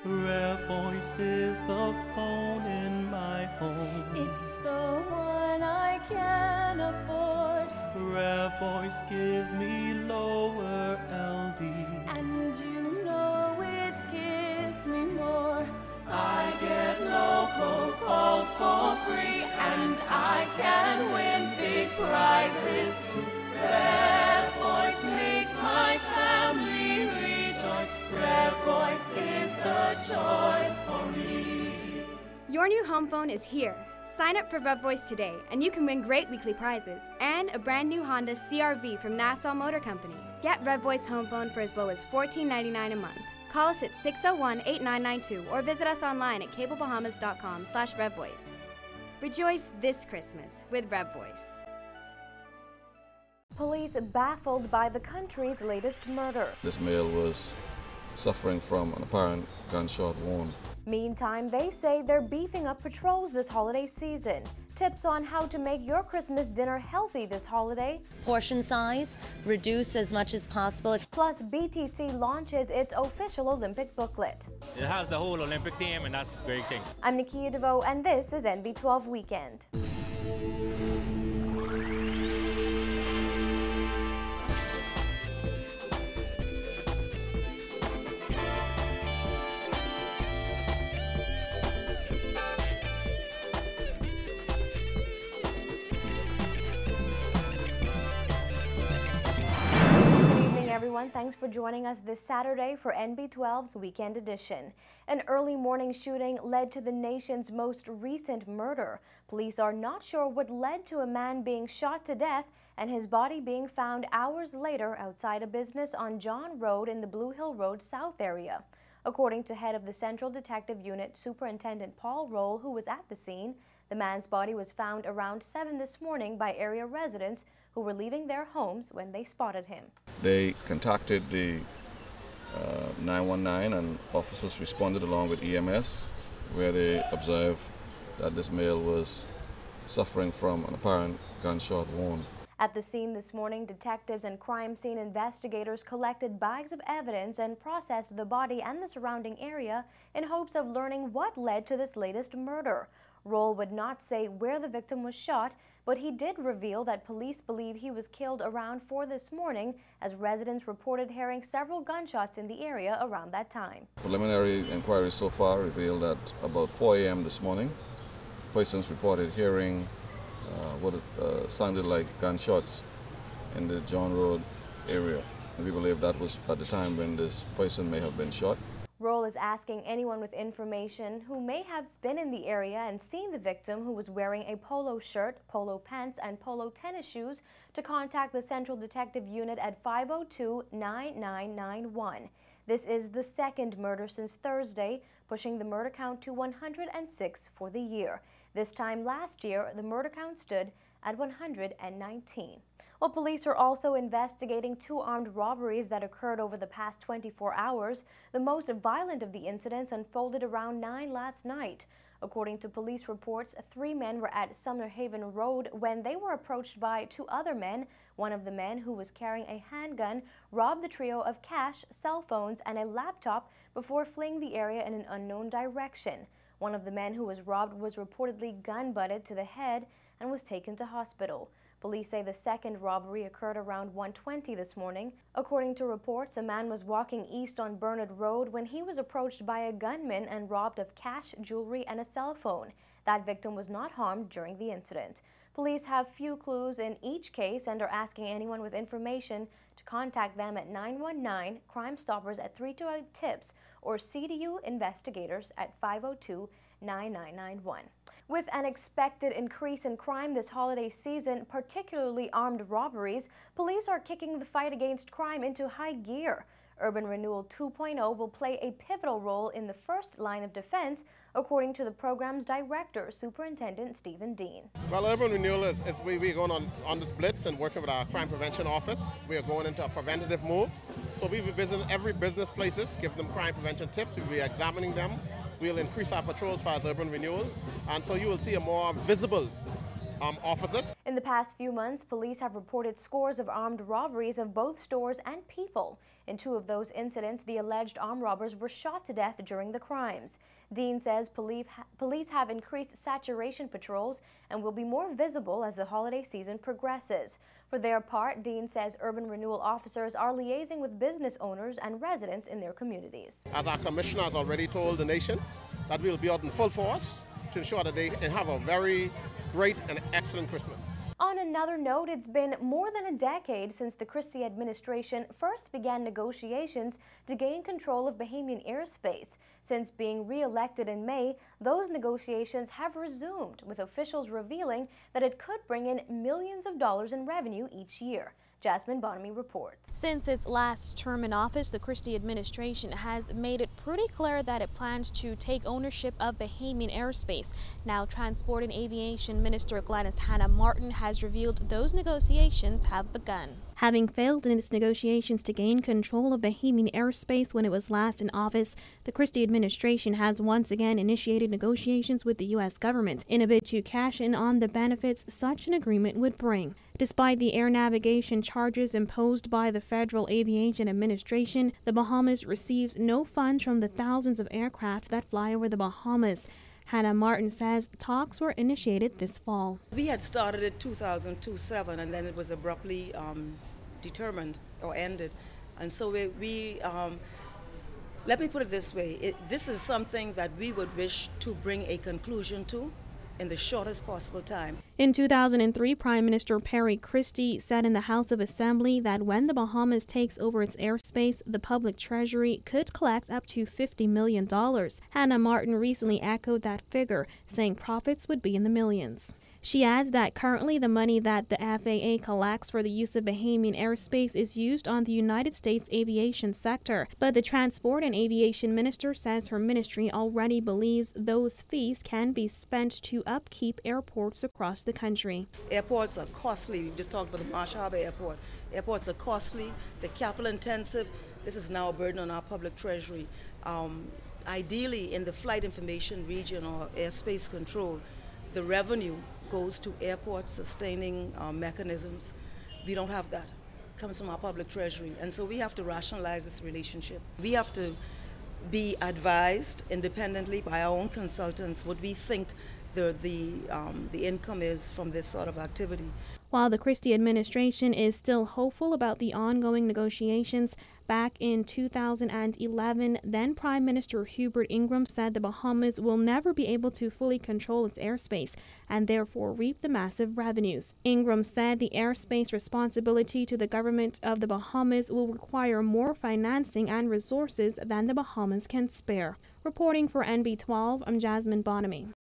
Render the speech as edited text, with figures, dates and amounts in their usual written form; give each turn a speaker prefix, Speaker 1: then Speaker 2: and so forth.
Speaker 1: Rare Voice is the phone in my home.
Speaker 2: It's the one I can afford.
Speaker 1: Rare Voice gives me lower LD.
Speaker 2: And you know it gives me more.
Speaker 1: I get local calls for free, and I can win big prizes too. Rare Voice makes my family rejoice. Rare Voice is the choice for me.
Speaker 3: Your new home phone is here. Sign up for Rev Voice today, and you can win great weekly prizes and a brand new Honda CR-V from Nassau Motor Company. Get Rev Voice home phone for as low as $14.99 a month. Call us at 601-8992 or visit us online at cablebahamas.com/RevVoice. Rejoice this Christmas with Rev Voice.
Speaker 4: Police baffled by the country's latest murder.
Speaker 5: This male was suffering from an apparent gunshot wound.
Speaker 4: Meantime, they say they're beefing up patrols this holiday season. Tips on how to make your Christmas dinner healthy this holiday.
Speaker 6: Portion size, reduce as much as possible.
Speaker 4: Plus, BTC launches its official Olympic booklet.
Speaker 7: It has the whole Olympic theme, and that's the great thing.
Speaker 4: I'm Nikia DeVoe, and this is NB12 Weekend. Everyone, thanks for joining us this Saturday for NB12's Weekend Edition. An early morning shooting led to the nation's most recent murder. Police are not sure what led to a man being shot to death and his body being found hours later outside a business on John Road in the Blue Hill Road South area. According to head of the Central Detective Unit, Superintendent Paul Roll, who was at the scene, the man's body was found around 7 this morning by area residents who were leaving their homes when they spotted him.
Speaker 5: They contacted the 919 and officers responded along with EMS, where they observed that this male was suffering from an apparent gunshot wound.
Speaker 4: At the scene this morning, detectives and crime scene investigators collected bags of evidence and processed the body and the surrounding area in hopes of learning what led to this latest murder. Roll would not say where the victim was shot, but he did reveal that police believe he was killed around 4 this morning, as residents reported hearing several gunshots in the area around that time.
Speaker 5: Preliminary inquiries so far revealed that about 4 a.m. this morning, persons reported hearing what sounded like gunshots in the John Road area. And we believe that was at the time when this person may have been shot.
Speaker 4: Roll is asking anyone with information who may have been in the area and seen the victim, who was wearing a polo shirt, polo pants, and polo tennis shoes, to contact the Central Detective Unit at 502-9991. This is the second murder since Thursday, pushing the murder count to 106 for the year. This time last year, the murder count stood at 119. Well, police are also investigating 2 armed robberies that occurred over the past 24 hours. The most violent of the incidents unfolded around 9 last night. According to police reports, 3 men were at Sumner Haven Road when they were approached by 2 other men. One of the men, who was carrying a handgun, robbed the trio of cash, cell phones, and a laptop before fleeing the area in an unknown direction. One of the men who was robbed was reportedly gun-butted to the head and was taken to hospital. Police say the second robbery occurred around 1:20 this morning. According to reports, a man was walking east on Bernard Road when he was approached by a gunman and robbed of cash, jewelry, and a cell phone. That victim was not harmed during the incident. Police have few clues in each case and are asking anyone with information to contact them at 919, Crime Stoppers at 328 Tips, or CDU Investigators at 502-9991. With an expected increase in crime this holiday season, particularly armed robberies, police are kicking the fight against crime into high gear. Urban Renewal 2.0 will play a pivotal role in the first line of defense, according to the program's director, Superintendent Stephen Dean.
Speaker 8: Well, Urban Renewal is we're going on this blitz and working with our crime prevention office. We are going into preventative moves. So we'll be visiting every business places, give them crime prevention tips. We'll be examining them. We'll increase our patrols as far as Urban Renewal. And so you will see a more visible officers.
Speaker 4: In the past few months, police have reported scores of armed robberies of both stores and people. In 2 of those incidents, the alleged armed robbers were shot to death during the crimes. Dean says police have increased saturation patrols and will be more visible as the holiday season progresses. For their part, Dean says urban renewal officers are liaising with business owners and residents in their communities.
Speaker 8: As our commissioner has already told the nation, that we'll be out in full force to ensure that they can have a very great and excellent Christmas.
Speaker 4: On another note, it's been more than a decade since the Christie administration first began negotiations to gain control of Bahamian airspace. Since being re-elected in May, those negotiations have resumed, with officials revealing that it could bring in millions of dollars in revenue each year. Jasmine Bonamy reports.
Speaker 9: Since its last term in office, the Christie administration has made it pretty clear that it plans to take ownership of Bahamian airspace. Now, Transport and Aviation Minister Gladys Hannah Martin has revealed those negotiations have begun. Having failed in its negotiations to gain control of Bahamian airspace when it was last in office, the Christie administration has once again initiated negotiations with the U.S. government in a bid to cash in on the benefits such an agreement would bring. Despite the air navigation charges imposed by the Federal Aviation Administration, the Bahamas receives no funds from the thousands of aircraft that fly over the Bahamas. Hannah Martin says talks were initiated this fall.
Speaker 10: We had started in 2007 and then it was abruptly determined or ended. And so let me put it this way, this is something that we would wish to bring a conclusion to in the shortest possible time.
Speaker 9: In 2003, Prime Minister Perry Christie said in the House of Assembly that when the Bahamas takes over its airspace, the public treasury could collect up to $50 million. Hannah Martin recently echoed that figure, saying profits would be in the millions. She adds that currently the money that the FAA collects for the use of Bahamian airspace is used on the United States aviation sector. But the Transport and Aviation Minister says her ministry already believes those fees can be spent to upkeep airports across the country.
Speaker 10: Airports are costly. We just talked about the Marsh Harbor Airport. Airports are costly, they're capital intensive. This is now a burden on our public treasury. Ideally, in the flight information region or airspace control, the revenue goes to airport sustaining mechanisms. We don't have that. It comes from our public treasury. And so we have to rationalize this relationship. We have to be advised independently by our own consultants what we think the income is from this sort of activity.
Speaker 9: While the Christie administration is still hopeful about the ongoing negotiations, back in 2011, then Prime Minister Hubert Ingraham said the Bahamas will never be able to fully control its airspace and therefore reap the massive revenues. Ingraham said the airspace responsibility to the government of the Bahamas will require more financing and resources than the Bahamas can spare. Reporting for NB12, I'm Jasmine Bonamy.